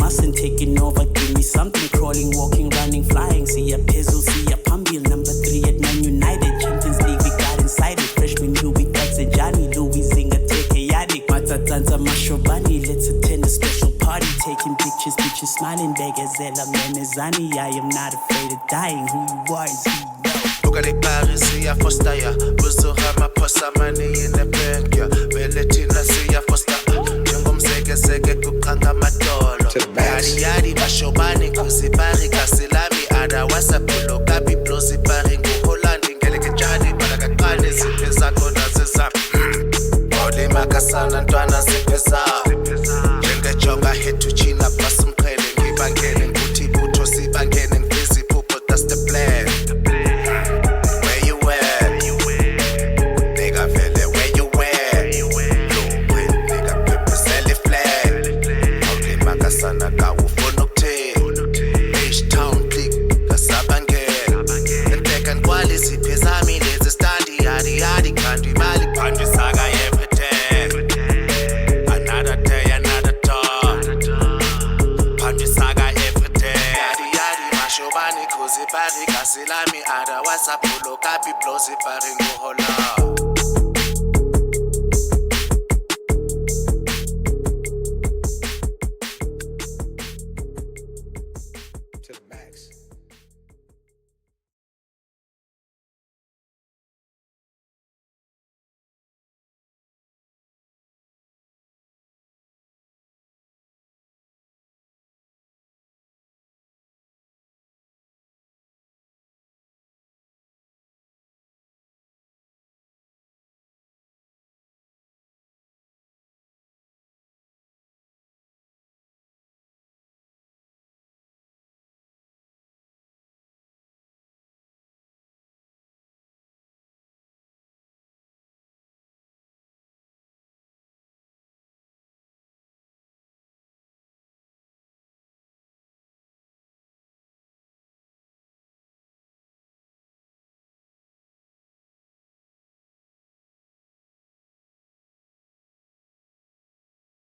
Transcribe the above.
mustn't taking over. Give me something, crawling, walking, running, flying. See a Pezzo, see a Pambil, number 3 at Man United. Champions League, we got inside it. Freshman, Louis, that's a Johnny. Louis, Zinga, take a yadik. Matatanza, Mashobani, let's attend a special party. Taking pictures, bitches smiling. Begazella, Menezani. I am not afraid of dying. Who you are is who you know. Look at the Paris, see a foster, yeah. Buzo hama posa money in the bank, yeah. Veletina, see a foster. Jungum sege kukanga madolo. Yadi bashobani kuzibari kasilami. Ada wasapulo kabi blozi bari ngu Hollandi. Ngeleke jani balakakane zipeza kona zeza. Oli makasana ntwana zipeza. Jenge jonga hetu china pasumkele. Ngibangele nguti buto sibangele ngizi pupo, that's the plan. Kasilami ada wasapulo kapi blozi pari nguhola.